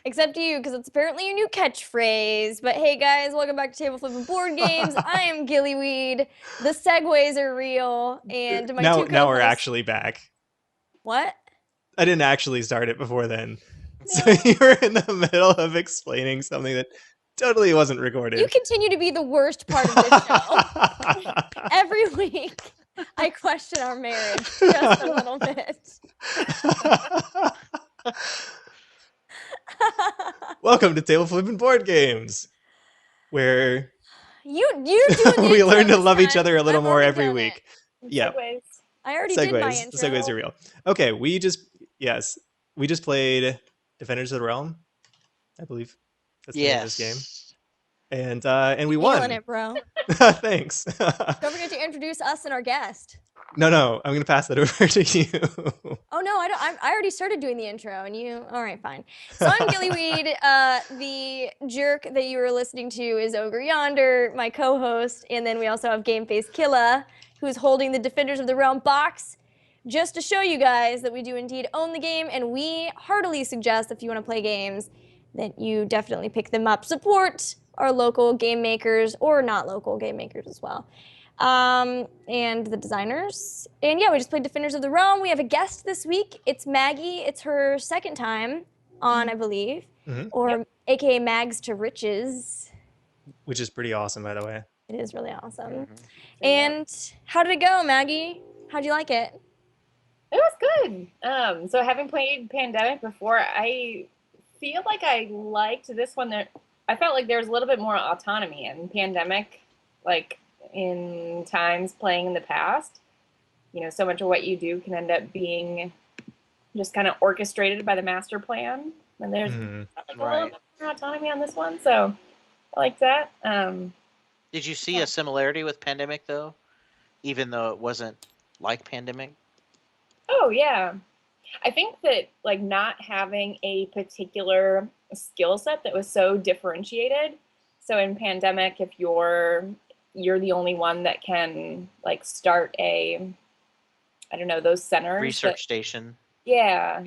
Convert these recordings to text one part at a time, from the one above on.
Except you, because it's apparently your new catchphrase. But hey, guys, welcome back to Table Flippin' Board Games. I am Gillyweed. The segues are real, and my two Now we're co-hosts. actually back. What? I didn't actually start it before then. So No. you were in the middle of explaining something that totally wasn't You recorded. continue to be the worst part of this show. Every week, I question our marriage just a little bit. Welcome to Table Flippin' Board Games, where you doing the we intro learn to this love each time. other a little I've more already every done it. week. Yeah, Segues. I already did my segues. The intro. segues are real. Okay, we just played Defenders of the Realm, I believe that's the name of this game, Yes. and we Nailing won. it, bro. Thanks. Don't forget to introduce us and our guest. No, I'm gonna pass that over to you. Oh no, I don't. I already started doing the intro, and you. All right, fine. So I'm Gillyweed. The jerk that you were listening to is Ogre Yonder, my co-host, and then we also have Game Face Killa, who's holding the Defenders of the Realm box, just to show you guys that we do indeed own the game, and we heartily suggest if you want to play games, that you definitely pick them up. Support our local game makers or not local game makers as well. And the designers. And yeah, we just played Defenders of the Realm. We have a guest this week. It's Maggie. It's her second time on, I believe, or AKA Mags to Riches. Which is pretty awesome, by the way. It is really awesome. And how did it go, Maggie? How'd you like it? It was good. So having played Pandemic before, I feel like I liked this one. I felt like there was a little bit more autonomy in Pandemic, like in times playing in the past. You know, so much of what you do can end up being just kind of orchestrated by the master plan. And there's like a little bit more autonomy on this one, so I like that. Did you see a similarity with Pandemic though, even though it wasn't like Pandemic? Oh yeah, I think that like not having a particular skill set that was so differentiated. So in Pandemic, if you're the only one that can like start a, I don't know, those centers. Research station. Yeah.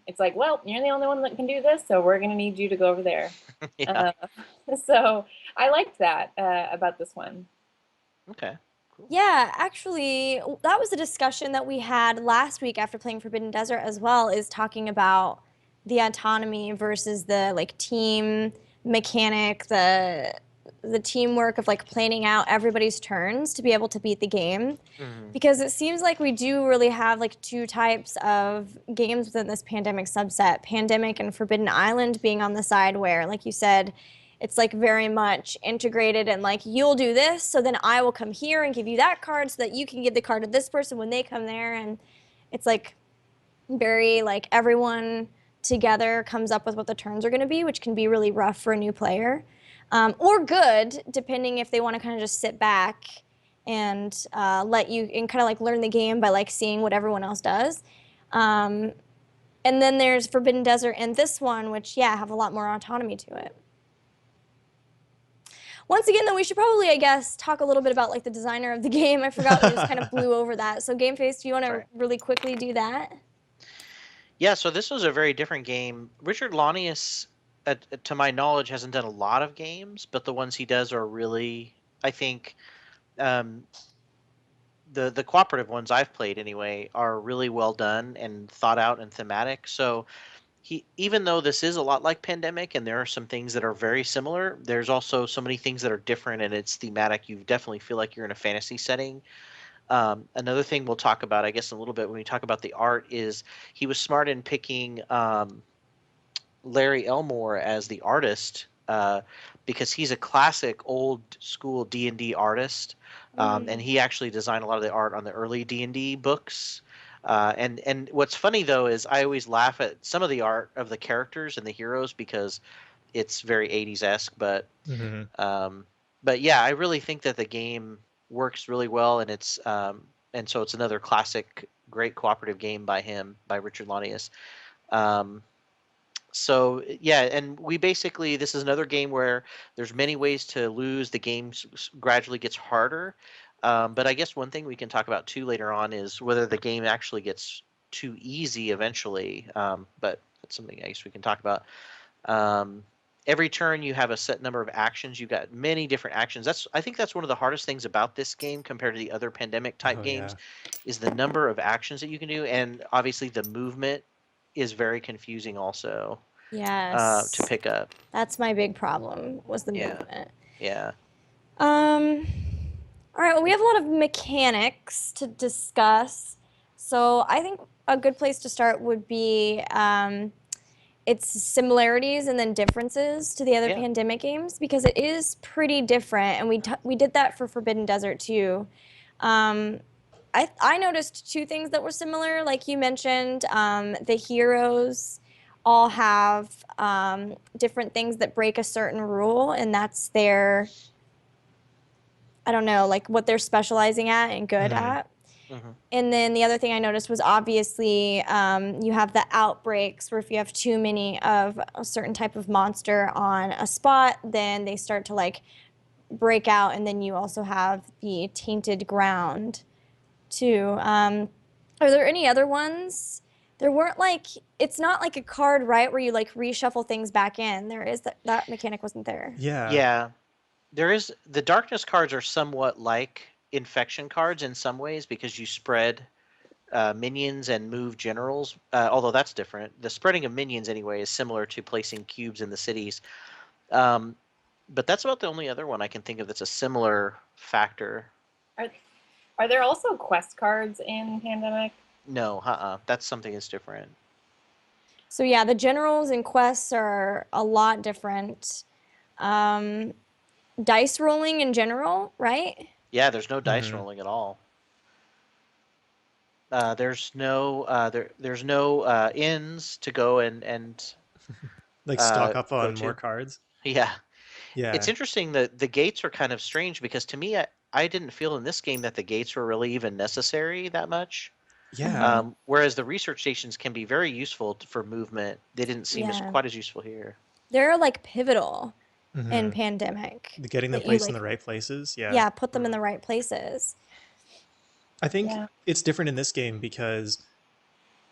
It's like, well, you're the only one that can do this, so we're gonna need you to go over there. Yeah. So I liked that about this one. Okay. Cool. Yeah, actually, that was a discussion that we had last week after playing Forbidden Desert as well, is talking about the autonomy versus the like team mechanic, the teamwork of like planning out everybody's turns to be able to beat the game. Because it seems like we do really have like two types of games within this Pandemic subset, Pandemic and Forbidden Island being on the side where, like you said, it's like very much integrated and like you'll do this, so then I will come here and give you that card so that you can give the card to this person when they come there. And it's like very like everyone together comes up with what the turns are going to be, which can be really rough for a new player. Or good, depending if they want to kind of just sit back and let you and kind of like learn the game by like seeing what everyone else does. And then there's Forbidden Desert and this one, which yeah, have a lot more autonomy to it. Once again, though, we should probably, I guess, talk a little bit about like the designer of the game. I forgot we just kind of blew over that. So Game Face, do you want to really quickly do that? Yeah, so this was a very different game. Richard Launius, to my knowledge, hasn't done a lot of games, but the ones he does are really, I think, the cooperative ones I've played anyway are really well done and thought out and thematic. So even though this is a lot like Pandemic and there are some things that are very similar, there's also so many things that are different and it's thematic. You definitely feel like you're in a fantasy setting. Another thing we'll talk about, I guess, a little bit when we talk about the art is he was smart in picking Larry Elmore as the artist because he's a classic old school D&D artist, and he actually designed a lot of the art on the early D&D books. And what's funny though is I always laugh at some of the art of the characters and the heroes because it's very 80s-esque, but yeah, I really think that the game works really well, and it's and so it's another classic, great cooperative game by Richard Launius. So yeah, and we basically, this is another game where there's many ways to lose. The game gradually gets harder. But I guess one thing we can talk about too later on is whether the game actually gets too easy eventually. But something I guess we can talk about. Every turn you have a set number of actions. You've got many different actions. I think that's one of the hardest things about this game compared to the other pandemic type games, is the number of actions that you can do, and obviously the movement is very confusing also to Yes. pick up. That's my big problem, was the Yeah. movement. Yeah. All right, well, we have a lot of mechanics to discuss. So I think a good place to start would be its similarities and then differences to the other Yeah. pandemic games, because it is pretty different, and we did that for Forbidden Desert too. I noticed two things that were similar, like you mentioned. The heroes all have different things that break a certain rule, and that's their, I don't know, like what they're specializing at and good at. Mm-hmm. And then the other thing I noticed was obviously you have the outbreaks, where if you have too many of a certain type of monster on a spot, then they start to like break out. And then you also have the tainted ground too. Are there any other ones? There weren't, like, it's not like a card, right, where you like reshuffle things back in. There is that mechanic wasn't there. Yeah. There is, the darkness cards are somewhat like infection cards in some ways, because you spread minions and move generals, although that's different. The spreading of minions anyway is similar to placing cubes in the cities. But that's about the only other one I can think of that's a similar factor. Are there also quest cards in Pandemic? No, that's something that's different. So yeah, the generals and quests are a lot different. Dice rolling in general, right? Yeah, there's no dice rolling at all. There's no there's no inns to go and like stock up go on to. more cards. Yeah. Yeah. It's interesting that the gates are kind of strange, because to me, I didn't feel in this game that the gates were really even necessary that much. Yeah. Whereas the research stations can be very useful for movement. They didn't seem as Yeah. quite as useful here. They're like pivotal in Pandemic. Getting them that you, placed in like, the right places. Yeah. Yeah, put them in the right places. I think Yeah. it's different in this game because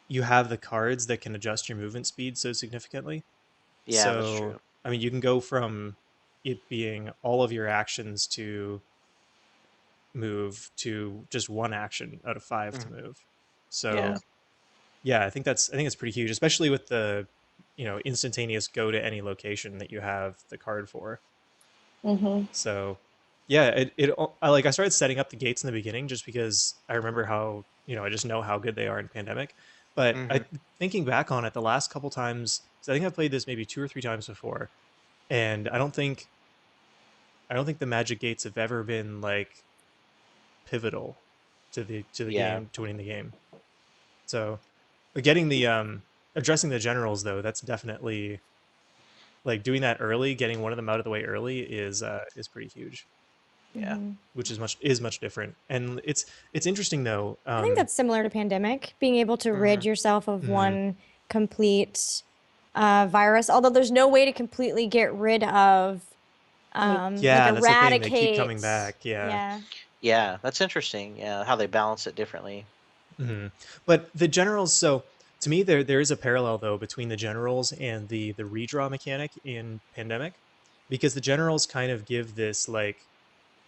you have the cards that can adjust your movement speed so significantly. Yeah, So, that's true. I mean, you can go from it being all of your actions to move to just one action out of 5 to move. So, yeah, I think it's pretty huge, especially with the, instantaneous go to any location that you have the card for. Mm-hmm. So, yeah, I started setting up the gates in the beginning just because I remember how, I just know how good they are in Pandemic. But thinking back on it, the last couple times, so I think I've played this maybe 2 or 3 times before, and I don't think the Magic Gates have ever been like pivotal to the game, to winning the game. So, but getting the addressing the generals though, that's definitely, like, doing that early, getting one of them out of the way early is pretty huge. Yeah. Which is much different. And it's interesting though. I think that's similar to Pandemic, being able to rid yourself of one complete virus. Although there's no way to completely get rid of, yeah, like, that's eradicate. the thing. They keep coming back. Yeah. Yeah, that's interesting. Yeah, how they balance it differently. But the generals, so to me, there is a parallel though between the generals and the redraw mechanic in Pandemic, because the generals kind of give this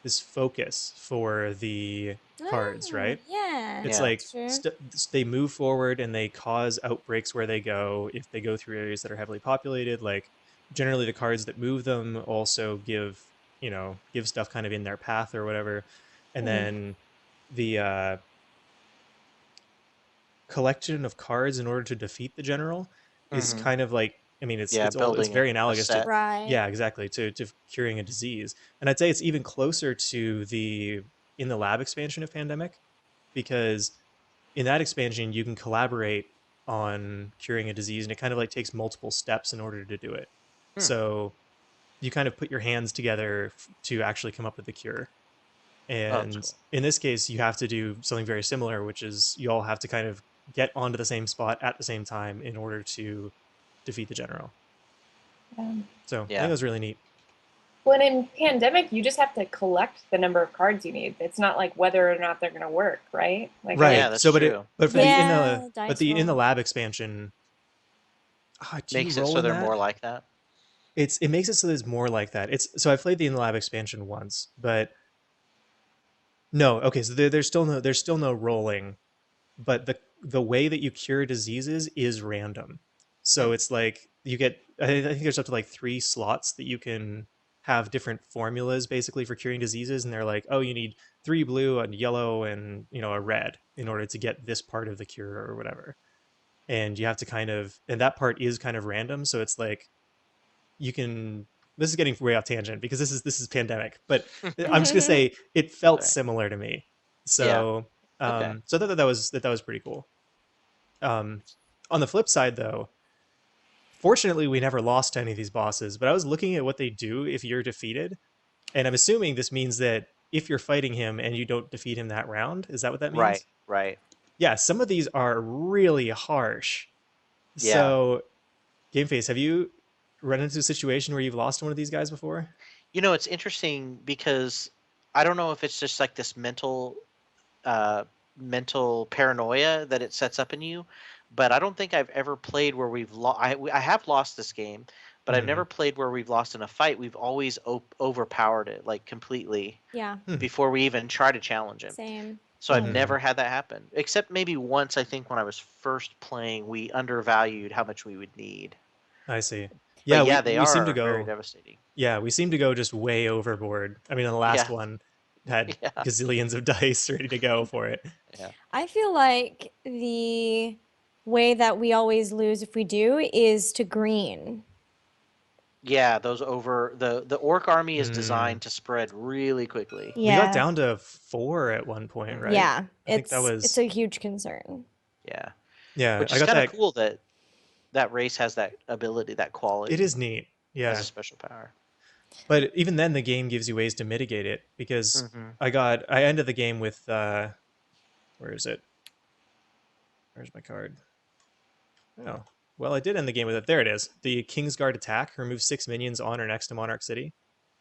this focus for the cards, right? Yeah. It's Yeah. like That's true. they move forward and they cause outbreaks where they go. If they go through areas that are heavily populated, like generally the cards that move them also give stuff kind of in their path or whatever. And then the collection of cards in order to defeat the general is kind of like, I mean, it's building very a analogous to, set. Right. yeah, exactly, to curing a disease. And I'd say it's even closer to the in the lab expansion of Pandemic, because in that expansion you can collaborate on curing a disease, and it kind of like takes multiple steps in order to do it. So you kind of put your hands together to actually come up with the cure. And cool. in this case, you have to do something very similar, which is you all have to kind of get onto the same spot at the same time in order to defeat the general. So I think that was really neat. When in Pandemic, you just have to collect the number of cards you need. It's not like whether or not they're going to work, right? Like, Right. Yeah, that's so, true. but for Yeah, the in the lab expansion, Do you Makes it roll so in they're that? more like that. It makes it so there's more like that. It's so I've played the In the Lab expansion once, but no. Okay, so there's still no rolling, but the way that you cure diseases is random. So Hmm. it's like you get I think there's up to like 3 slots that you can have different formulas basically for curing diseases, and they're like, oh, you need 3 blue and yellow and a red in order to get this part of the cure or whatever. And you have to and that part is kind of random, so it's like you can this is getting way off tangent because this is pandemic, but I'm just gonna say it felt Right. similar to me. Yeah. So Okay. so I thought that was pretty cool. um on the flip side though, fortunately we never lost to any of these bosses, but I was looking at what they do if you're defeated, and I'm assuming this means that if you're fighting him and you don't defeat him that round, is that what that Right. means? Right. Yeah, some of these are really harsh. Yeah. So Game Face, have you run into a situation where you've lost to one of these guys before? It's interesting because I don't know if it's just like this uh, mental paranoia that it sets up in you, but I don't think I've ever played where we've lost. I have lost this game, but I've Hmm. never played where we've lost in a fight. We've always overpowered it like completely Yeah, Hmm. before we even try to challenge him. same. So I've Hmm. never had that happen, except maybe once. I think when I was first playing, we undervalued how much we would need. I see. But Yeah, yeah, we they we seem to are very go. devastating. Yeah, we seem to go just way overboard. I mean, the last Yeah, one had yeah, gazillions of dice ready to go for it. yeah. I feel like the way that we always lose if we do is to green. Yeah, those over the orc army is Hmm. designed to spread really quickly. We got Yeah. down to 4 at one point, Hmm. right? Yeah, I think that it's was. a huge concern. Yeah, Yeah, which I is got kind of that. cool that that race has that ability, that It quality is neat. as a Yeah, special power. but even then, the game gives you ways to mitigate it because Hmm. I ended the game with where is it? Where's my card? Oh, well, I did end the game with it. There it is. The Kingsguard attack removes 6 minions on or next to Monarch City.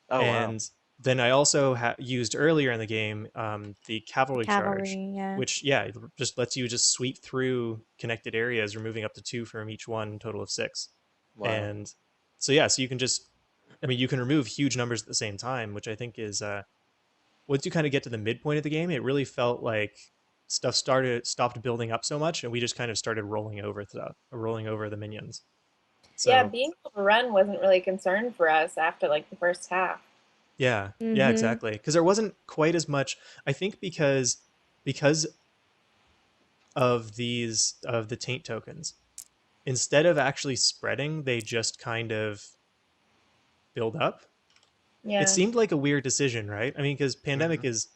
Oh wow. And then I also used earlier in the game the The cavalry charge, cavalry, yeah. which yeah, it just lets you just sweep through connected areas, removing up to 2 from each one, total of 6. Wow. And so yeah, so you can just, I mean, you can remove huge numbers at the same time, which I think is once you kind of get to the midpoint of the game, it really felt like stuff stopped building up so much, and we just kind of started rolling over the minions. Yeah, So being overrun wasn't really a concern for us after like the first half. yeah, Mm-hmm. exactly. Because there wasn't quite as much. I think because of the taint tokens, instead of actually spreading, they just kind of build up. It Yeah. seemed like a weird decision, right? I mean, because pandemic Hmm. is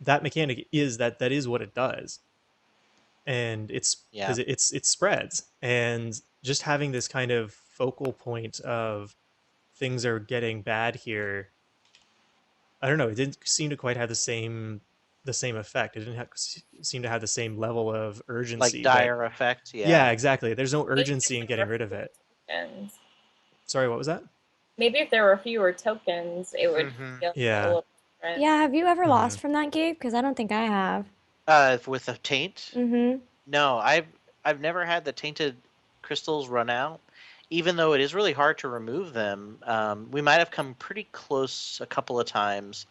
that mechanic is that is what it does, and it's Yeah. because it spreads, and just having this kind of focal point of things are getting bad here. I don't know. It didn't seem to quite have the same effect. It didn't seem to have the same level of Like urgency that. dire effect. Yeah. Yeah, exactly. There's no Maybe urgency in if there getting were rid of fewer it. tokens. Sorry, what was that? Maybe if there were fewer tokens, it would Hmm. feel a Yeah. little different. Yeah, have you ever Hmm. lost from that, Gabe? Because I don't think I have. With a taint? Mm-hmm. No, I've never had the tainted crystals run out. Even though it is really hard to remove them, we might have come pretty close a couple of times.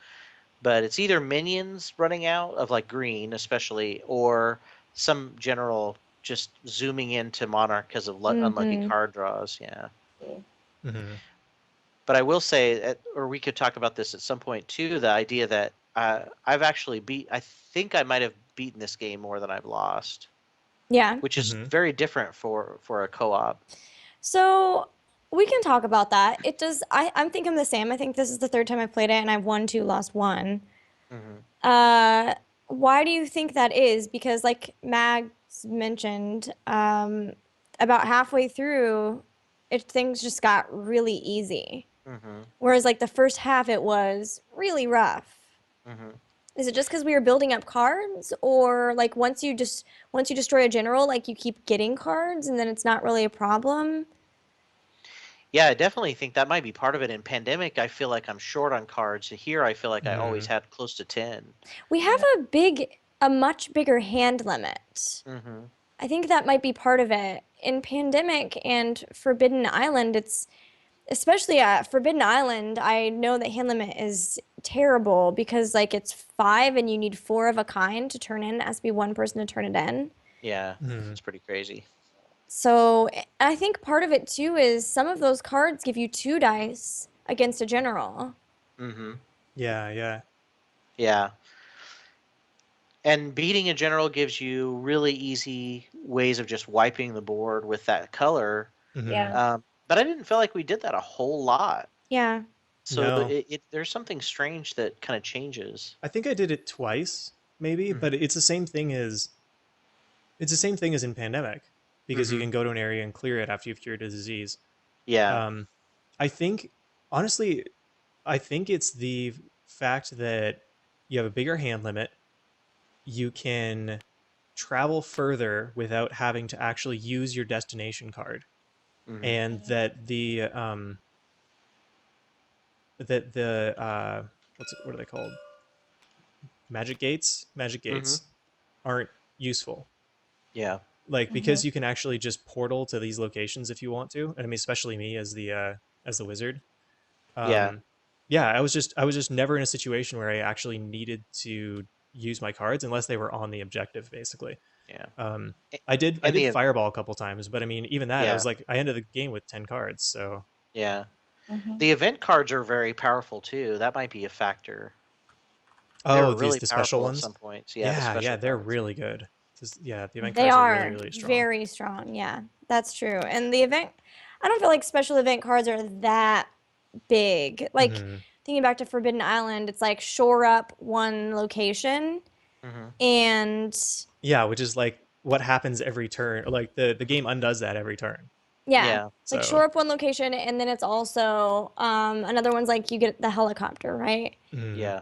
But it's either minions running out of like green, especially, or some general just zooming into Monarch because of unlucky Mm-hmm. card draws. Yeah. Hmm. But I will say, or we could talk about this at some point too. The idea that I've actually I think I might have beaten this game more than I've lost, Yeah. which is Hmm. very different for a co-op. So we can talk about that. It does. I'm thinking the same. I think this is the third time I've played it, and I've won two, lost one. Hmm. Uh, why do you think that is? Because like Mags mentioned, about halfway through, things just got really easy. Hmm. Whereas like the first half, it was really rough. Hmm. Is it just because we were building up cards, or like once you destroy a general, like you keep getting cards, and then it's not really a problem? Yeah, I definitely think that might be part of it. In Pandemic, I feel like I'm short on cards. Here, I feel like I always Hmm. had close to 10. We have a much bigger hand limit. Hmm. I think that might be part of it. In Pandemic and Forbidden Island, it's especially at Forbidden Island, I know that hand limit is terrible because like it's five and you need four of a kind to turn in. It has to be one person to turn it in. Yeah, Mhm. it's pretty crazy. So I think part of it too is some of those cards give you two dice against a general. Mm-hmm. Yeah, yeah. Yeah. And beating a general gives you really easy ways of just wiping the board with that color. Hmm. Yeah. But I didn't feel like we did that a whole lot. Yeah. So No, there's something strange that kind of changes. I think I did it twice, maybe, Mm-hmm. but it's the same thing as in Pandemic because you Mm-hmm. can go to an area and clear it after you've cured a disease. Yeah. Um, I think honestly, I think it's the fact that you have a bigger hand limit. You can travel further without having to actually use your destination card, Mm-hmm. and that the what are they called? Magic gates. Magic Mm-hmm. gates aren't useful. Yeah. Like Mm-hmm. because you can actually just portal to these locations if you want to. And I mean, especially me as the wizard. Yeah. Um, yeah, I was just never in a situation where I actually needed to use my cards unless they were on the objective, basically. Yeah. Um, A- I And did the fireball a couple times, but I mean, even that, I was yeah. like, I ended the game with 10 cards. So Yeah. Mm-hmm. The event cards are very powerful too. That might be a factor. They oh, were these really the special powerful at ones. some points. Yeah, the Yeah, special they're cards. really good. Yeah, the event They cards are really are really strong. very strong. Yeah, that's true. And the event, I don't feel like special event cards are that big. Like Hmm. thinking back to Forbidden Island, it's like shore up one location Mm-hmm. and Yeah, which is like what happens every turn. Like the game undoes that every turn. yeah, Yeah. like So shore up one location and then it's also another one's like you get the helicopter, right? mm. Yeah.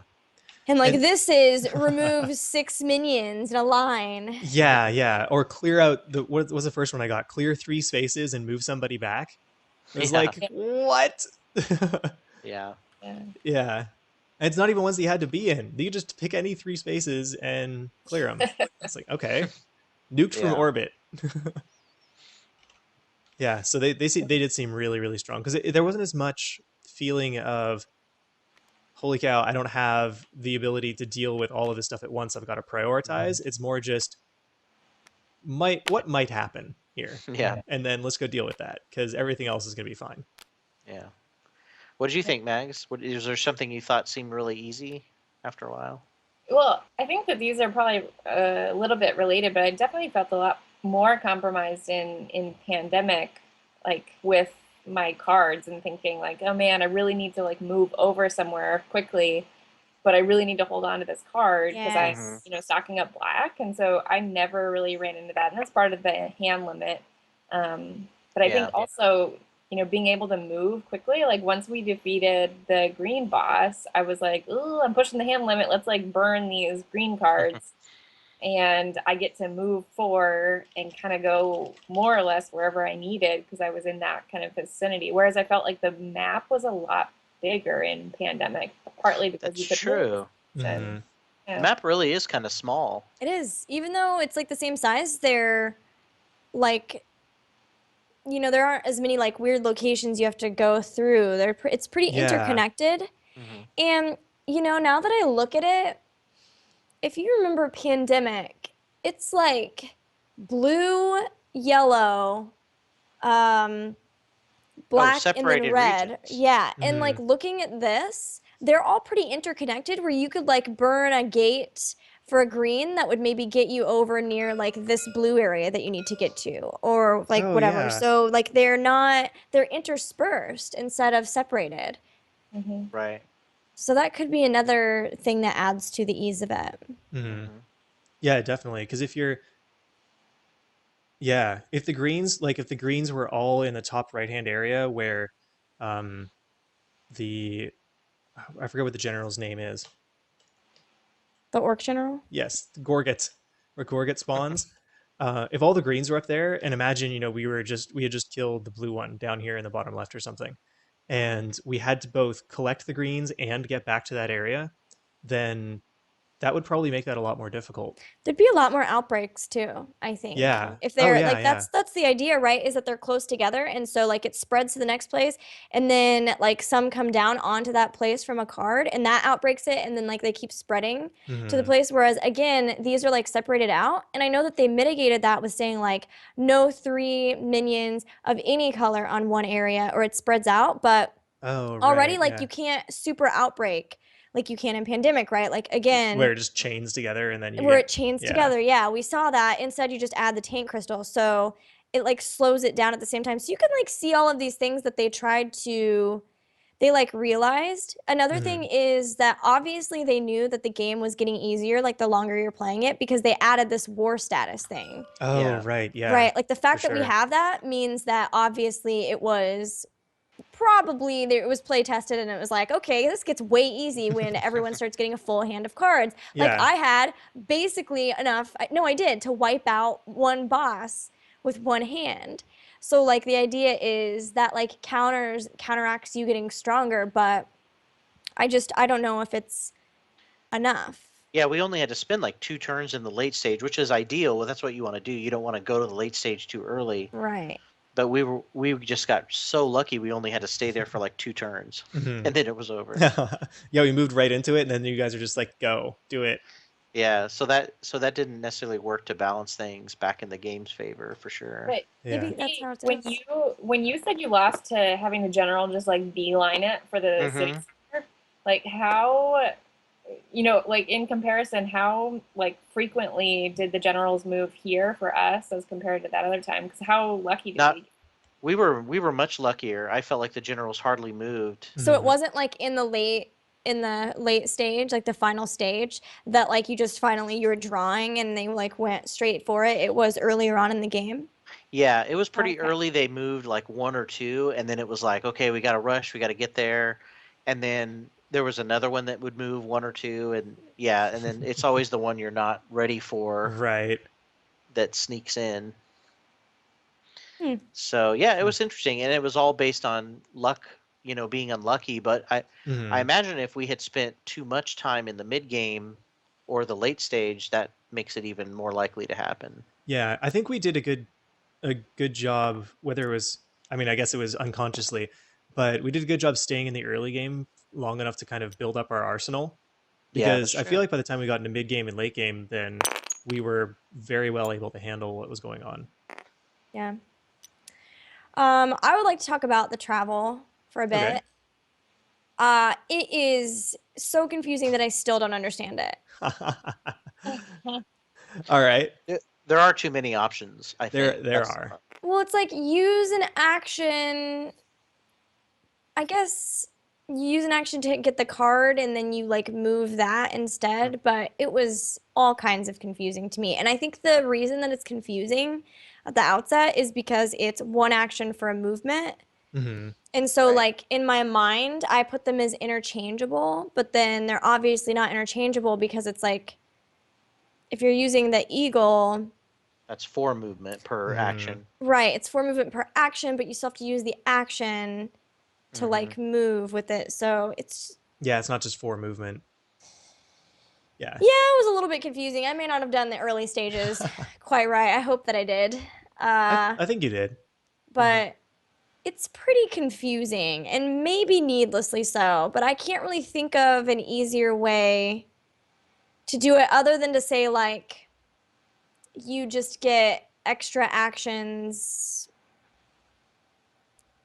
And like And this is remove six minions in a line. yeah, yeah, or clear out the what was the first one I got? Clear three spaces and move somebody back. It was Yeah. like Yeah. what? Yeah. Yeah. Yeah. And it's not even ones that you had to be in. You just pick any three spaces and clear them. It's like, okay. Nuked from Yeah. orbit. Yeah, so they did seem really really strong because there wasn't as much feeling of holy cow, I don't have the ability to deal with all of this stuff at once. I've got to Mm-hmm. prioritize. It's more just what might happen here, Yeah. and then let's go deal with that because everything else is going to be fine. Yeah. What did you think, Mags? What is there something you thought seemed really easy after a while? Well, I think that these are probably a little bit related, but I definitely felt a lot more compromised in Pandemic, like with my cards and thinking like, oh man, I really need to like move over somewhere quickly, but I really need to hold on to this card because I'm, Mm-hmm. Yes. stocking up black, and so I never really ran into that, and that's part of the hand limit. But I think Yeah. also, being able to move quickly, like once we defeated the green boss, I was like, ooh, I'm pushing the hand limit. Let's like burn these green cards. And I get to move four and kind of go more or less wherever I needed because I was in that kind of vicinity. Whereas I felt like the map was a lot bigger in Pandemic, partly because That's you could move. true. Hmm. And The yeah. map really is kind of small. It is. Even though it's like the same size, they're like there aren't as many like weird locations you have to go through. It's pretty Yeah. interconnected. Mm-hmm. And now that I look at it, if you remember Pandemic, it's like blue, yellow, um, Oh, black, and then separated red. regions. Yeah. And Hmm. like looking at this, they're all pretty interconnected where you could like burn a gate for a green that would maybe get you over near like this blue area that you need to get to or like Oh whatever. yeah. So like they're interspersed instead of separated. Mm-hmm. Right. So that could be another thing that adds to the ease of it. Hmm. Mm-hmm. Yeah, definitely. Because if the greens were all in the top right hand area where, um, the I forget what the general's name is. The Orc General? Yes, the Gorget, where Gorget spawns. If all the greens were up there, and imagine we had just killed the blue one down here in the bottom left or something, and we had to both collect the greens and get back to that area, then that would probably make that a lot more difficult. There'd be a lot more outbreaks too, I think. Yeah. If Oh they're yeah, like yeah. that's the idea, right? Is that they're close together and so like it spreads to the next place and then like some come down onto that place from a card and that outbreaks it and then like they keep spreading to the Hmm. place whereas again, these are like separated out and I know that they mitigated that with saying like no three minions of any color on one area or it spreads out, but Oh already right, like yeah. you can't super outbreak like you can in pandemic, right? Like Where again, it just chains together and then you where get it chains yeah. together. Yeah, we saw that. Instead, you just add the tank crystal. So it like slows it down at the same time. So you can like see all of these things that they tried to they like realized. Another thing Hmm. is that obviously they knew that the game was getting easier like the longer you're playing it because they added this war status thing. Oh Yeah. right, yeah, Right? Like the for fact that we sure. have that means that obviously it was probably there, it was play tested and it was like, okay, this gets way easy when everyone starts getting a full hand of cards. Like Yeah. I had basically enough, no, I did, to wipe out one boss with one hand. So like the idea is that like counteracts you getting stronger, but I don't know if it's enough. Yeah, we only had to spend like 2 turns in the late stage, which is ideal. Well, that's what you want to do. You don't want to go to the late stage too early. Right. But we just got so lucky. We only had to stay there for like 2 turns, Hmm. and then it was over. Yeah, we moved right into it and then you guys are just like, go, do it. Yeah, so that didn't necessarily work to balance things back in the game's favor for sure. But Yeah. Maybe that's how it when is. you said you lost to having the general just like beeline it for the city Mm-hmm. center, like how like in comparison, how like frequently did the generals move here for us as compared to that other time? Because how lucky did Not we? we were much luckier. I felt like the generals hardly moved. So it Hmm. wasn't like in the late stage, like the final stage, that like you just finally you were drawing and they like went straight for it. It was earlier on in the game. Yeah, it was pretty Okay. early. They moved like one or two, and then it was like, okay, we got to rush, we got to get there. And then there was another one that would move one or two, and yeah, and then it's always the one you're not ready for Right. that sneaks in. Hmm. So yeah, it was interesting, and it was all based on luck, being unlucky. But I Hmm. imagine if we had spent too much time in the mid game or the late stage, that makes it even more likely to happen. Yeah, I think we did a good job, whether it was, I mean, I guess it was unconsciously, but we did a good job staying in the early game long enough to kind of build up our arsenal. Yeah, that's Because I feel true. like by the time we got into mid game and late game, then we were very well able to handle what was going on. Yeah. I would like to talk about the travel for a Okay. bit. It is so confusing that I still don't understand it. All right. There are too many options, I There think. there That's are. Well, it's like use an action. I guess you use an action to get the card and then you like move that instead, but it was all kinds of confusing to me. And I think the reason that it's confusing at the outset is because it's one action for a movement. Hmm. And so right. like in my mind, I put them as interchangeable, but then they're obviously not interchangeable because it's like if you're using the eagle, That's 4 movement per Hmm. action. right, it's four movement per action, but you still have to use the action to Hmm. like move with it. So it's Yeah, it's not just for movement. Yeah. yeah, it was a little bit confusing. I may not have done the early stages quite right. I hope that I did. I Uh, I think you did. Hmm. but it's pretty confusing and maybe needlessly so. But I can't really think of an easier way to do it other than to say, like, you just get extra actions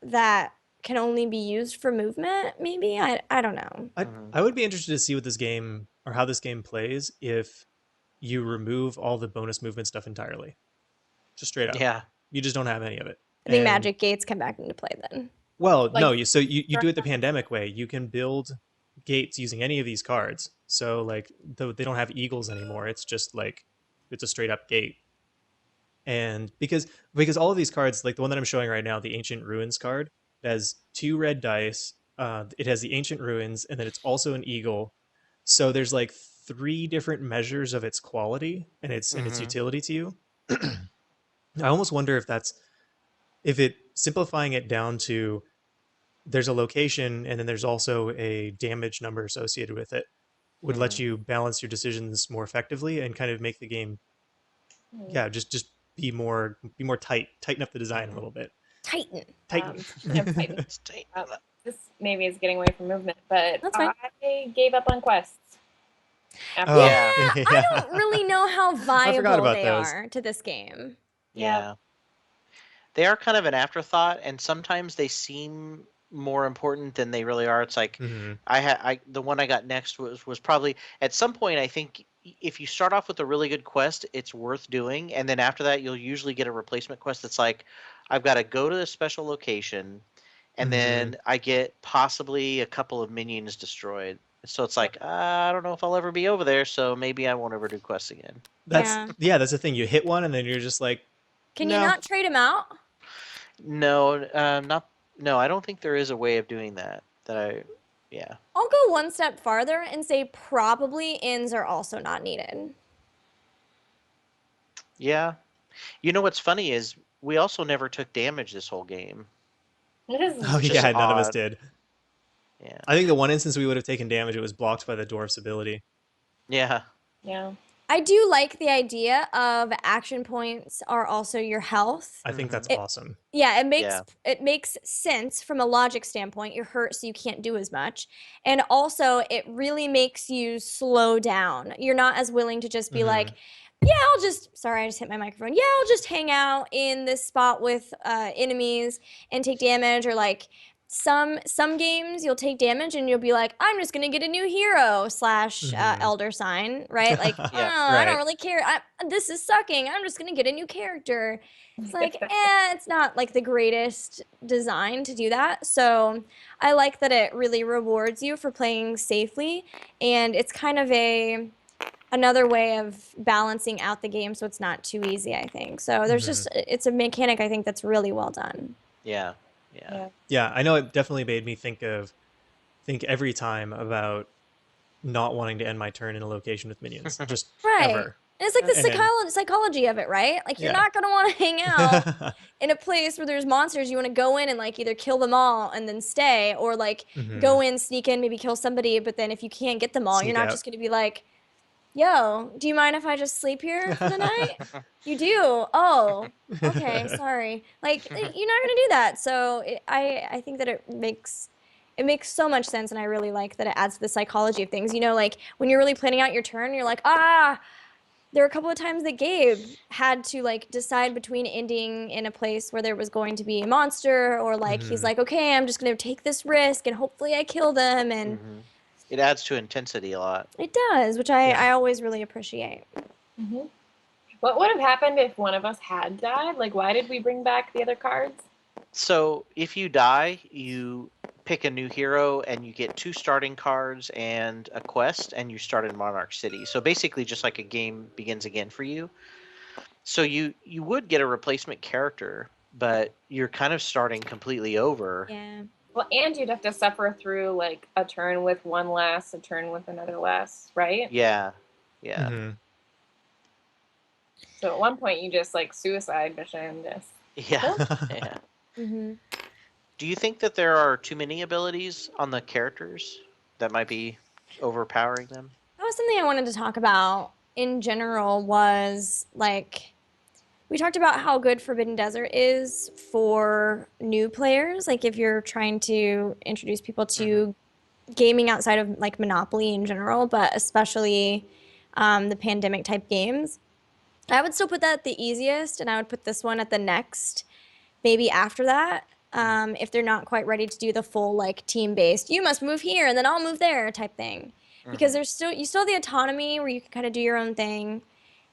that can only be used for movement, maybe? I don't know. I Hmm. I would be interested to see what this game or how this game plays if you remove all the bonus movement stuff entirely. Just straight up. Yeah. You just don't have any of it. I think And magic gates come back into play then. well, Like no, you do it the pandemic way. You can build gates using any of these cards. So like they don't have eagles anymore. It's just like it's a straight up gate. And because all of these cards, like the one that I'm showing right now, the Ancient Ruins card, it has 2 red dice. It has the Ancient Ruins, and then it's also an eagle. So there's like 3 different measures of its quality and its Hmm. utility to you. I almost wonder if it simplifying it down to there's a location and then there's also a damage number associated with it. would let you balance your decisions more effectively and kind of make the game, yeah, just be more tighten up the design a little bit. Titan. Tighten. Speaking of Titan, It's tight. this maybe is getting away from movement, but That's fine. I gave up on quests. After Oh, that. Yeah, yeah. I don't really know how I forgot viable about they those. are to this game. Yeah. They are kind of an afterthought, and sometimes they seem more important than they really are. It's like Hmm. the one I got next was probably at some point. I think if you start off with a really good quest, it's worth doing, and then after that, you'll usually get a replacement quest that's like, I've got to go to a special location, and Hmm. then I get possibly a couple of minions destroyed. So it's like, I don't know if I'll ever be over there, so maybe I won't ever do quests again. That's the thing. You hit one and then you're just like, Can you no. not trade them out? No, not no. I don't think there is a way of doing that. Yeah. I'll go one step farther and say probably inns are also not needed. Yeah. You know what's funny is we also never took damage this whole game. Oh Which is yeah, none of us odd. did. Yeah. I think the one instance we would have taken damage, it was blocked by the dwarf's ability. Yeah. Yeah. I do like the idea of action points are also your health. I think that's It- awesome. Yeah, Yeah. it makes sense from a logic standpoint. You're hurt, so you can't do as much, and also it really makes you slow down. You're not as willing to just be like, Hmm. yeah, I'll just. Sorry, I just hit my microphone. Yeah, I'll just hang out in this spot with enemies and take damage, or like some games you'll take damage and you'll be like, I'm just gonna get a new hero slash Hmm. elder sign, right? Like, oh, Yeah. I don't Right. really care. This is sucking. I'm just gonna get a new character. It's like, it's not like the greatest design to do that. So I like that it really rewards you for playing safely, and it's kind of another way of balancing out the game so it's not too easy, I think. So there's Hmm. just it's a mechanic I think that's really well done. Yeah. Yeah. Yeah. Yeah, I know it definitely made me think every time about not wanting to end my turn in a location with minions. Just Right. ever. And it's like the And psychology of it, right? Like you're yeah. not gonna want to hang out in a place where there's monsters. You want to go in and like either kill them all and then stay, or like Hmm. go in, sneak in, maybe kill somebody. But then if you can't get them all, you're Sneak not out. just gonna be like, "Yo, do you mind if I just sleep here for the night?" You do. Oh, okay, sorry. Like you're not gonna do that. So I think that it makes so much sense, and I really like that it adds to the psychology of things. You know, like when you're really planning out your turn, you're like, there were a couple of times that Gabe had to like decide between ending in a place where there was going to be a monster, or like he's Hmm. like, okay, I'm just gonna take this risk and hopefully I kill them, and It adds to intensity a lot. it does, which Yeah. I always really appreciate. What would have happened if one of us had died? Like, why did we bring back the other cards? So if you die, you pick a new hero and you get 2 starting cards and a quest, and you start in Monarch City. So basically just like a game begins again for you. So you would get a replacement character, but you're kind of starting completely over. Yeah. Well, and you'd have to suffer through like a turn with one less, a turn with another less, right? Yeah. Yeah. Hmm. So at one point you just like suicide mission this. Yeah. Yeah. Mm-hmm. Do you think that there are too many abilities on the characters that might be overpowering them? That was something I wanted to talk about in general. Was like we talked about how good Forbidden Desert is for new players. Like if you're trying to introduce people to gaming outside of like Monopoly in general, but especially the pandemic type games. I would still put that at the easiest, and I would put this one at the next, maybe after that. If they're not quite ready to do the full like team based, you must move here and then I'll move there type thing, because you still have the autonomy where you can kind of do your own thing,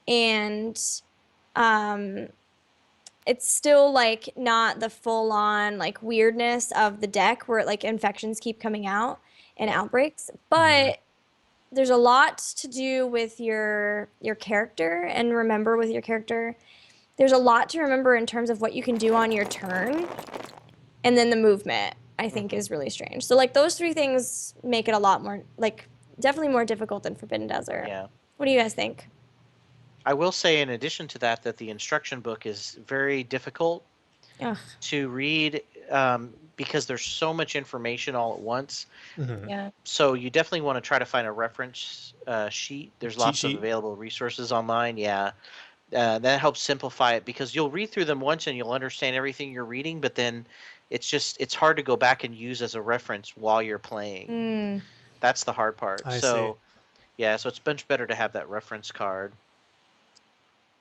and um, it's still like not the full on like weirdness of the deck where like infections keep coming out and outbreaks, but there's a lot to do with your character, and remember with your character there's a lot to remember in terms of what you can do on your turn, and then the movement I think is really strange. So like those 3 things make it a lot more like definitely more difficult than Forbidden Desert. Yeah. What do you guys think? I will say, in addition to that, that the instruction book is very difficult. Ugh. to read because there's so much information all at once. Mhm. Yeah. So you definitely want to try to find a reference sheet. There's Cheat lots of sheet. available resources online. Yeah, that helps simplify it because you'll read through them once and you'll understand everything you're reading, but then it's hard to go back and use as a reference while you're playing. Mm. That's the hard part. I see. So yeah, so it's much better to have that reference card.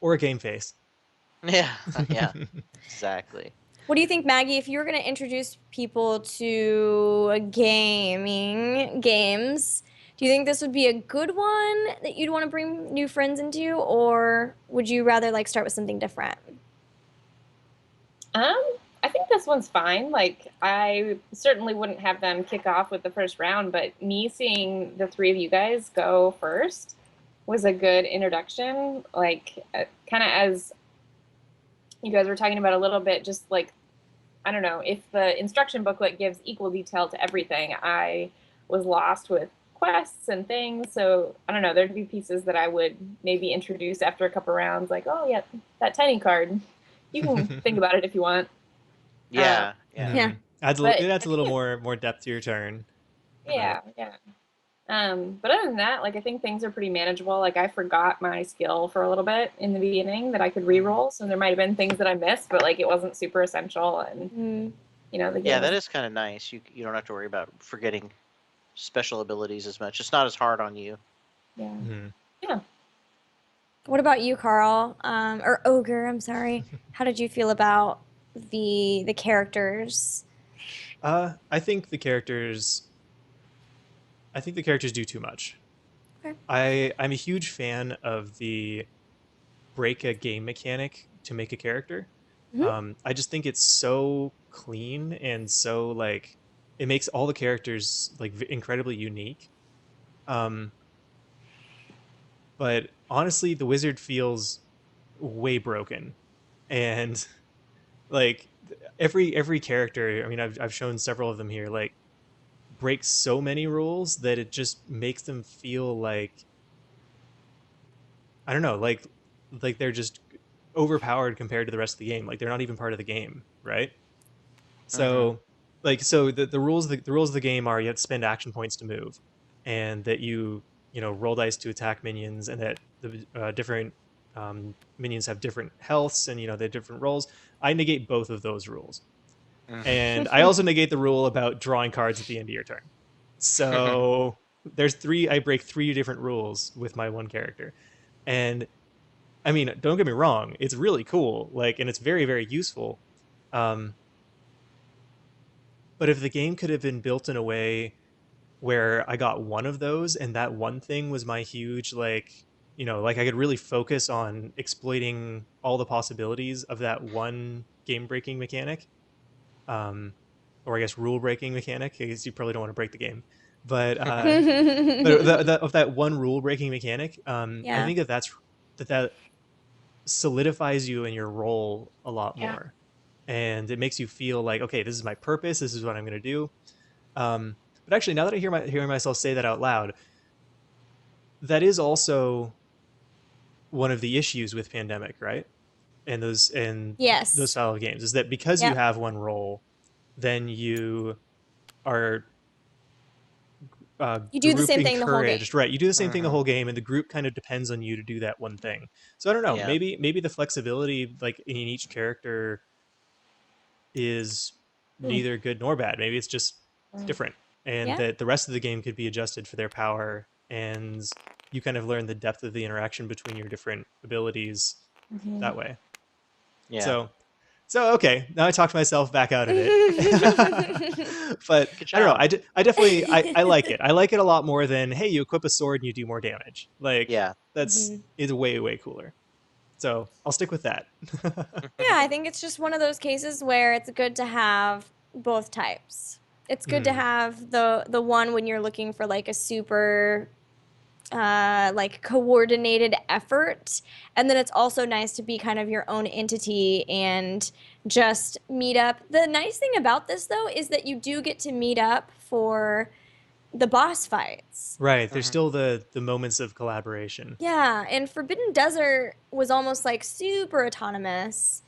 Or a game face. Yeah, yeah, exactly. What do you think, Maggie, if you were going to introduce people to games, do you think this would be a good one that you'd want to bring new friends into, or would you rather like start with something different? I think this one's fine. Like, I certainly wouldn't have them kick off with the first round, but me seeing the three of you guys go first was a good introduction. Like, kind of as you guys were talking about a little bit, just like, I don't know, if the instruction booklet gives equal detail to everything, I was lost with quests and things. So I don't know, there'd be pieces that I would maybe introduce after a couple rounds, like, oh yeah, that tiny card. You can think about it if you want. Yeah, yeah. Yeah. But It adds I a little think more depth to your turn. yeah, yeah. But other than that, like I think things are pretty manageable. Like I forgot my skill for a little bit in the beginning that I could re-roll, so there might have been things that I missed, but like it wasn't super essential, and Mm. the Yeah, game that was. is kind of nice. You don't have to worry about forgetting special abilities as much. It's not as hard on you. Yeah, Mhm. yeah. What about you, Carl? Or Ogre, I'm sorry. How did you feel about the characters? I think the characters. I think the characters do too much. Okay. I'm a huge fan of the break a game mechanic to make a character. Hmm. I just think it's so clean and so like it makes all the characters like incredibly unique. Um, but honestly, the wizard feels way broken, and like every character. I mean, I've shown several of them here. Like breaks so many rules that it just makes them feel like I don't know, like they're just overpowered compared to the rest of the game. Like they're not even part of the game, right? Mm-hmm. So so the rules the rules of the game are you have to spend action points to move, and that roll dice to attack minions, and that the different minions have different healths, and they have different rolls. I negate both of those rules, and I also negate the rule about drawing cards at the end of your turn. So there's three. I break three different rules with my one character, and I mean, don't get me wrong, it's really cool, like, and it's very, very useful. Um, but if the game could have been built in a way where I got one of those, and that one thing was my huge, like, like I could really focus on exploiting all the possibilities of that one game breaking mechanic, um, or I guess rule breaking mechanic, because you probably don't want to break the game, but of that one rule breaking mechanic, I Yeah. think that solidifies you in your role a lot Yeah. more, and it makes you feel like, okay, this is my purpose, this is what I'm going to do. But actually, now that I hearing myself say that out loud, that is also one of the issues with Pandemic, right? And those Yes. style of games is that because you Yep. have one role, then you are You do the group same thing the whole game. encouraged, right? You do the same thing the Mm-hmm. whole game, and the group kind of depends on you to do that one thing. So I don't know, Yeah. maybe the flexibility like in each character is Hmm. neither good nor bad. Maybe it's just different, and Yeah. that the rest of the game could be adjusted for their power, and you kind of learn the depth of the interaction between your different abilities Mhm. that way. Yeah. So okay, now I talked myself back out of it. But Good I don't know. job. I definitely I like it. I like it a lot more than, hey, you equip a sword and you do more damage. Like Yeah. that's Mhm. is way way cooler. So I'll stick with that. Yeah, I think it's just one of those cases where it's good to have both types. It's good to Mm, have the one when you're looking for like a super like coordinated effort, and then it's also nice to be kind of your own entity and just meet up. The nice thing about this though is that you do get to meet up for the boss fights. right. There's Mm-hmm. still the moments of collaboration. Yeah, and Forbidden Desert was almost like super autonomous.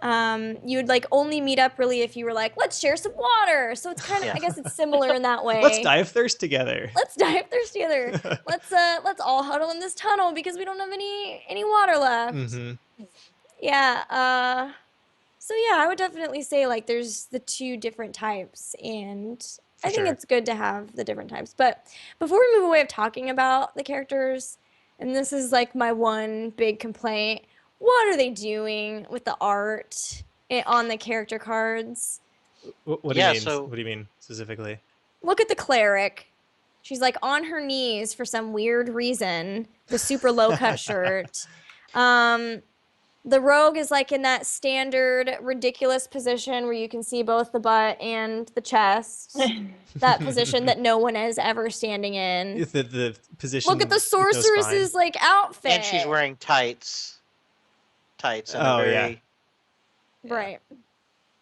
You would like only meet up really if you were like, let's share some water. So it's kind of, Yeah. I guess it's similar in that way. Let's die of thirst together. Let's die of thirst together. Let's all huddle in this tunnel because we don't have any water left. Mm-hmm. Yeah. So yeah, I would definitely say like there's the two different types, and I think sure. it's good to have the different types. But before we move away of talking about the characters, and this is like my one big complaint, what are they doing with the art on the character cards? What do you Yeah, mean? so What do you mean specifically? Look at the cleric. She's like on her knees for some weird reason. The super low cut shirt. The rogue is like in that standard ridiculous position where you can see both the butt and the chest. That position that no one is ever standing in. The position. Look at the with no spine. sorceress's like outfit. and she's wearing tights. Tights and Oh, a yeah. very Right.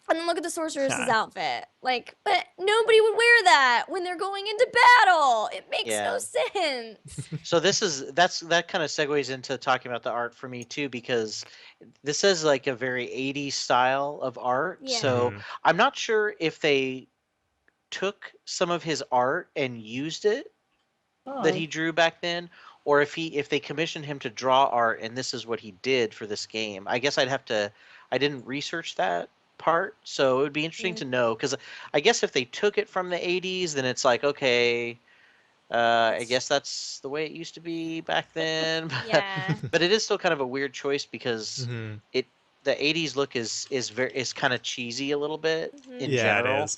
And then look at the sorceress's outfit. Like, but nobody would wear that when they're going into battle. It makes no Yeah. sense. So that kind of segues into talking about the art for me too, because this is like a very 80s style of art. Yeah. So Mhm. I'm not sure if they took some of his art and used it that he drew back then, or if they commissioned him to draw art and this is what he did for this game. I guess I didn't research that part, so it would be interesting to know, because I guess if they took it from the 80s, then it's like, okay, I guess that's the way it used to be back then. Yeah. But it is still kind of a weird choice because Mhm. the 80s look is kind of cheesy a little bit in Yeah, general. it is.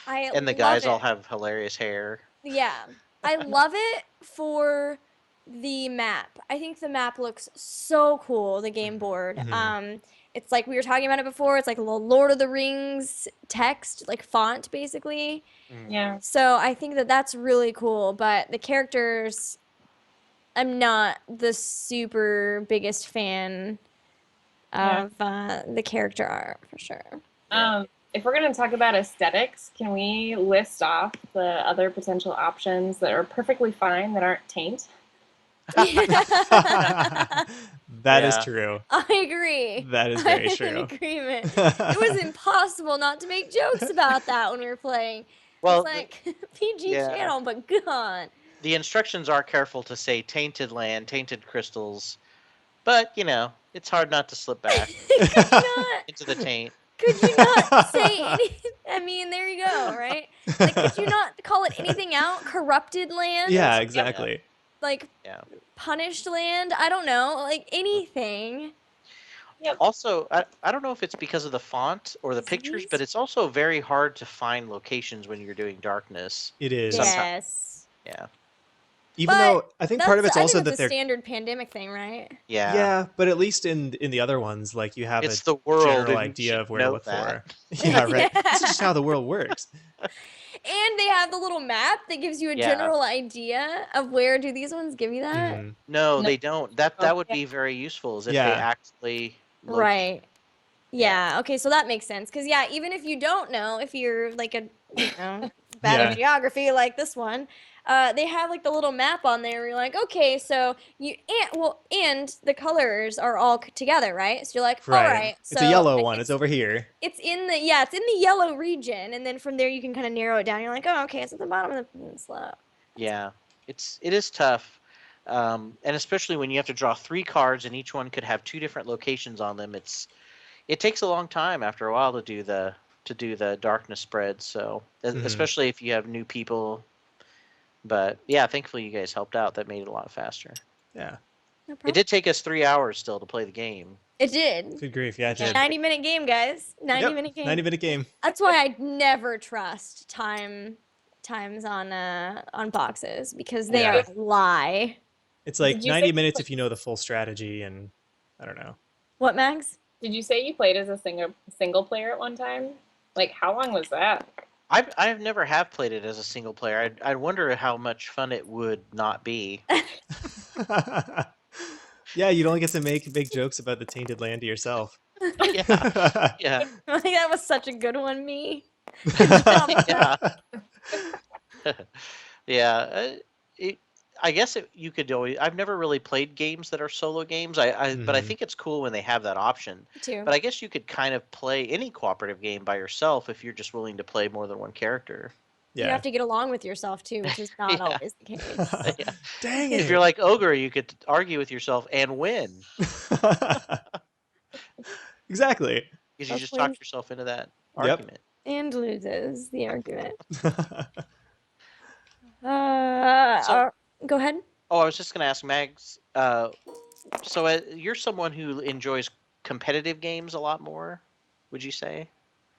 I And the love guys all it. have hilarious hair. Yeah. I love it for the map. I think the map looks so cool, the game board. Mhm. It's like we were talking about it before. It's like a little Lord of the Rings text, like font, basically. Yeah. So I think that that's really cool. But the characters, I'm not the super biggest fan Yeah. of the character art for sure. If we're going to talk about aesthetics, can we list off the other potential options that are perfectly fine that aren't taint? That is Yeah. true. I agree. That is very I'm true. in agreement. It was impossible not to make jokes about that when we were playing. Well, It's like PG yeah. channel, but gone. the instructions are careful to say tainted land, tainted crystals, but it's hard not to slip back Could you not? into the taint. Could you not say anything? I mean, there you go, right? Like, could you not call it anything out? Corrupted land? Yeah, exactly. Like, Yeah. punished land? I don't know. Like, anything. Also, I don't know if it's because of the font or the pictures, but Disease? it's also very hard to find locations when you're doing darkness. It is. Yes. Yeah. Even But though I think part of it's I also think that that's they're a standard pandemic thing, right? Yeah. yeah, but at least in the other ones, like you have It's a the world. general and you idea should of where to note look that. for. Yeah, right. This is just how the world works. And they have the little map that gives you a Yeah. general idea of where. Do these ones give you that? Mhm. No, No. they don't. That Oh, would yeah. be very useful, is if they Yeah. actually locate. Right. Yeah. Okay, so that makes sense. Because, yeah, even if you don't know, if you're like bad Yeah. at geography like this one, they have like the little map on there where you're like, okay, so and the colors are all together, right? So you're like, all Right. right, It's a so yellow one. It's over here. it's in the yellow region, and then from there you can kind of narrow it down. You're like, oh, okay, it's at the bottom of the peninsula. Yeah, it is tough, and especially when you have to draw 3 cards and each one could have 2 different locations on them. It takes a long time after a while to do the darkness spread. So Mhm. especially if you have new people. But yeah, thankfully you guys helped out. That made it a lot faster. Yeah. No It problem. did take us 3 hours still to play the game. It did. Good grief. Yeah, it did. 90-minute game, guys. 90-minute game. 90-minute game. That's why I never trust times on boxes, because they Yeah. are a lie. It's like Did you 90 say- minutes if you know the full strategy, and I don't know. What, Max? Did you say you played as a single player at one time? Like, how long was that? I've never have played it as a single player. I wonder how much fun it would not be. Yeah, you'd only get to make big jokes about the tainted land to yourself. Yeah, yeah, I think that was such a good one, me. yeah. Yeah. I guess you could always. I've never really played games that are solo games. But I think it's cool when they have that option. Me too. But I guess you could kind of play any cooperative game by yourself if you're just willing to play more than one character. You Yeah. have to get along with yourself too, which is not Yeah. always the case. Yeah. Dang If it. you're like Ogre, you could argue with yourself and win Exactly. because you Both just wins. talked yourself into that Yep. argument. And loses the argument. So- Go ahead. Oh, I was just going to ask Mags. So you're someone who enjoys competitive games a lot more, would you say?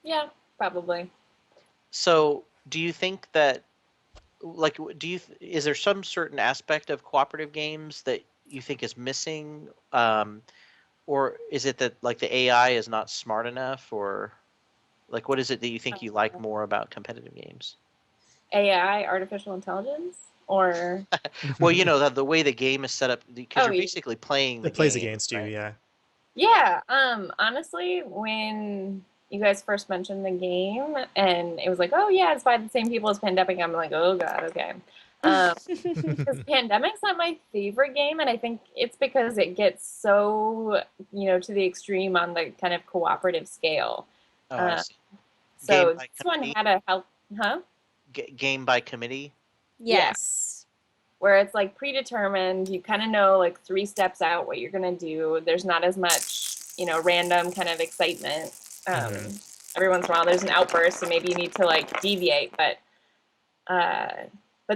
Yeah, probably. So, do you think that, like, is there some certain aspect of cooperative games that you think is missing, or is it that like the AI is not smart enough, or like what is it that you think you like more about competitive games? AI, artificial intelligence, or Well, you know the way the game is set up because Oh, you're yeah. basically playing the It plays game, against you, right? yeah. yeah. Honestly, when you guys first mentioned the game and it was like, oh yeah, it's by the same people as Pandemic, I'm like, oh god, okay. Because Pandemic's not my favorite game, and I think it's because it gets so to the extreme on the kind of cooperative scale. Oh, I Uh, see. so Game by this one committee? had a help, huh? Game by committee? Yes. Where it's like predetermined, you kind of know like 3 steps out what you're gonna do. There's not as much, random kind of excitement. Every once in a while, there's an outburst, and maybe you need to like deviate. But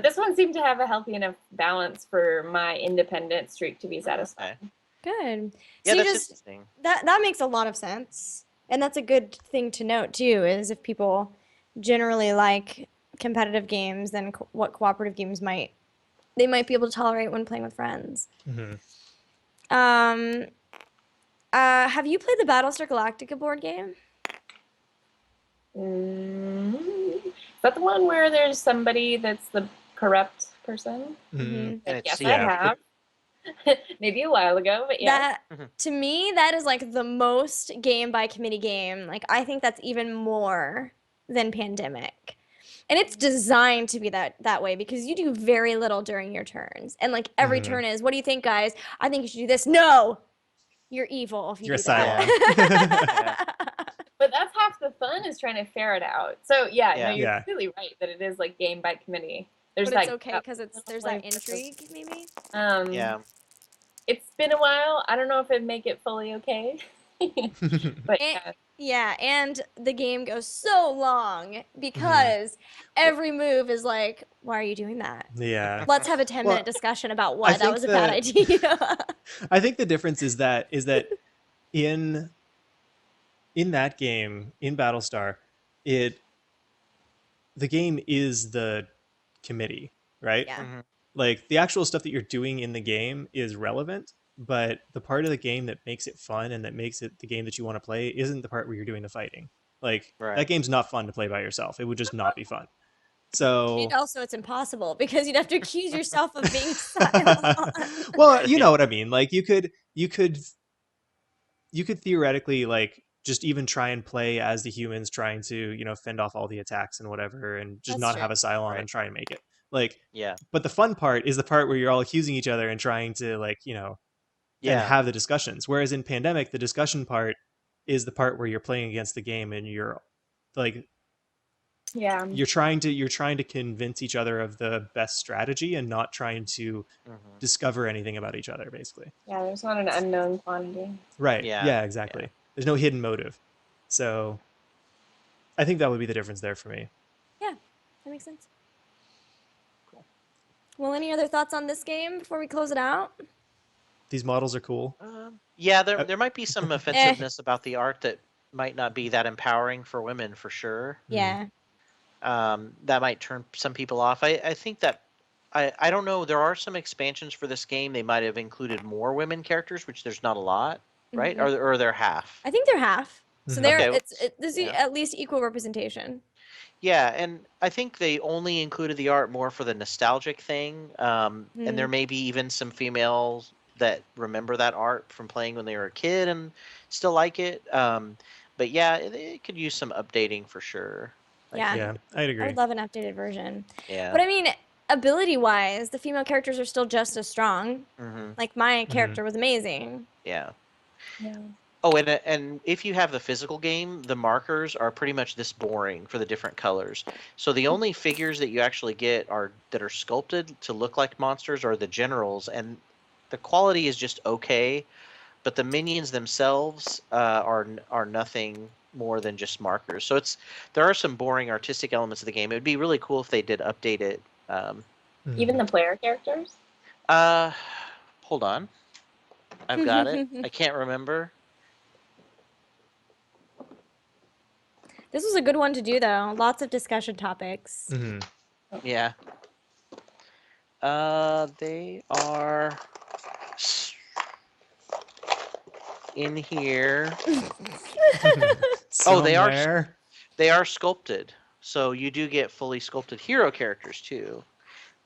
this one seemed to have a healthy enough balance for my independent streak to be satisfied. Okay. Good. Yeah, So you that's just interesting. that makes a lot of sense. And that's a good thing to note too, is if people generally like competitive games, then what cooperative games might be able to tolerate when playing with friends. Mhm. Have you played the Battlestar Galactica board game? Is that the one where there's somebody that's the corrupt person? Mhm. And it's Yes, I have. Maybe a while ago, but yeah. That to me, that is like the most game by committee game. Like I think that's even more than Pandemic. And it's designed to be that way because you do very little during your turns. And like every Mhm. turn is, what do you think, guys? I think you should do this. No. You're evil if you You're do a that. But that's half the fun is trying to ferret out. So yeah, no, you're Yeah. completely right that it is like game by committee. There's But it's like okay because there's that intrigue, maybe. Yeah. It's been a while. I don't know if it'd make it fully okay. But Yeah, and the game goes so long Mm-hmm. because every move is like, why are you doing that? Yeah. Let's have a 10-minute Well, discussion about I why that think was a bad idea. I think the difference is that in that game, in Battlestar, the game is the committee, right? Yeah. Mhm. Like the actual stuff that you're doing in the game is relevant, but the part of the game that makes it fun and that makes it the game that you want to play isn't the part where you're doing the fighting. Like Right. that game's not fun to play by yourself. It would just not be fun. So And also, it's impossible because you'd have to accuse yourself of being silent. well, you know what I mean. Like you could theoretically like just even try and play as the humans trying to, fend off all the attacks and whatever and just That's not true. have a Cylon Right. and try and make it. Like Yeah. but the fun part is the part where you're all accusing each other and trying to like, and Yeah. have the discussions. Whereas in Pandemic, the discussion part is the part where you're playing against the game and you're like yeah. you're trying to convince each other of the best strategy and not trying to Mhm. discover anything about each other, basically. Yeah, there's not an unknown quantity. Right. Yeah. Yeah, exactly. There's no hidden motive. So I think that would be the difference there for me. Yeah, that makes sense. Cool. Well, any other thoughts on this game before we close it out? These models are cool. Yeah, there might be some offensiveness about the art that might not be that empowering for women, for sure. Yeah. That might turn some people off. I think that I don't know. There are some expansions for this game. They might have included more women characters, which there's not a lot, right? Mhm. Or they're half. I think they're half. So Mhm. Okay. there's Yeah. at least equal representation. Yeah, and I think they only included the art more for the nostalgic thing. And there may be even some females that remember that art from playing when they were a kid and still like it. But yeah, it could use some updating for sure. Yeah. Yeah, I'd I agree. would love an updated version. Yeah. But I mean, ability-wise, the female characters are still just as strong. Like my character was amazing. Yeah. Yeah. Oh, and if you have the physical game, the markers are pretty much this boring for the different colors. So the only figures that you actually get that are sculpted to look like monsters are the generals, and the quality is just okay. But the minions themselves are nothing more than just markers. So there are some boring artistic elements of the game. It would be really cool if they did update it. Even the player characters? Hold on, I've got it. I can't remember. This was a good one to do, though. Lots of discussion topics. Yeah. They are in here. Oh, they are sculpted. So you do get fully sculpted hero characters too.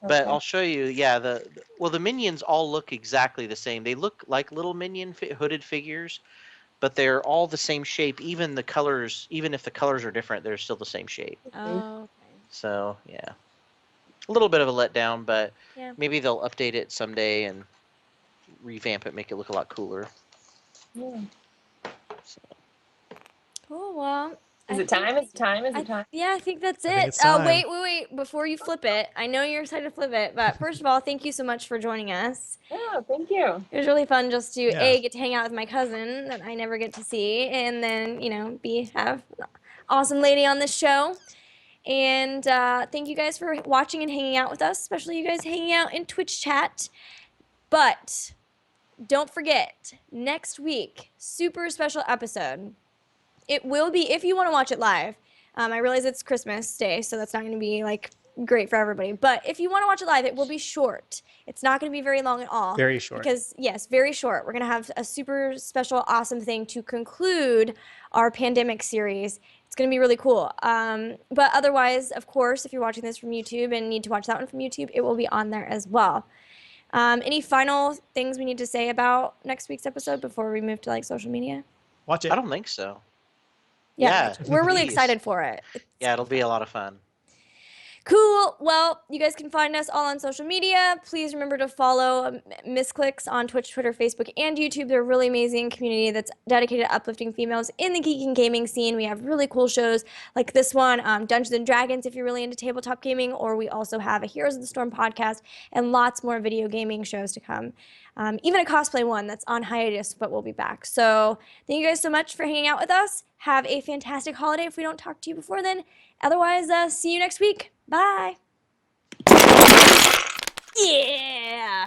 But I'll show you. Yeah, the minions all look exactly the same. They look like little minion hooded figures, but they're all the same shape. Even the colors, even if the colors are different, they're still the same shape. Oh, okay. So yeah, a little bit of a letdown, but Yeah. maybe they'll update it someday and revamp it, make it look a lot cooler. Yeah. So. Cool. Well, Is it time? Is it time? Is it time? Yeah, I think that's I think it. it's time. Wait. Before you flip it, I know you're excited to flip it, but first of all, thank you so much for joining us. Oh, thank you. It was really fun just to Yeah. get to hang out with my cousin that I never get to see, and then have an awesome lady on this show. And thank you guys for watching and hanging out with us, especially you guys hanging out in Twitch chat. But don't forget, next week, super special episode. It will be, if you want to watch it live. I realize it's Christmas Day, so that's not going to be like great for everybody. But if you want to watch it live, it will be short. It's not going to be very long at all. Very short. Because, yes, very short. We're going to have a super special, awesome thing to conclude our pandemic series. It's going to be really cool. But otherwise, of course, if you're watching this from YouTube and need to watch that one from YouTube, it will be on there as well. Any final things we need to say about next week's episode before we move to like social media? Watch it. I don't think so. Yeah, we're really please. excited for it. Yeah, it'll be a lot of fun. Cool. Well, you guys can find us all on social media. Please remember to follow Misscliks on Twitch, Twitter, Facebook, and YouTube. They're a really amazing community that's dedicated to uplifting females in the geek and gaming scene. We have really cool shows like this one, Dungeons and Dragons, if you're really into tabletop gaming, or we also have a Heroes of the Storm podcast and lots more video gaming shows to come. Even a cosplay one that's on hiatus, but we'll be back. So thank you guys so much for hanging out with us. Have a fantastic holiday if we don't talk to you before then. Otherwise, see you next week. Bye. Yeah.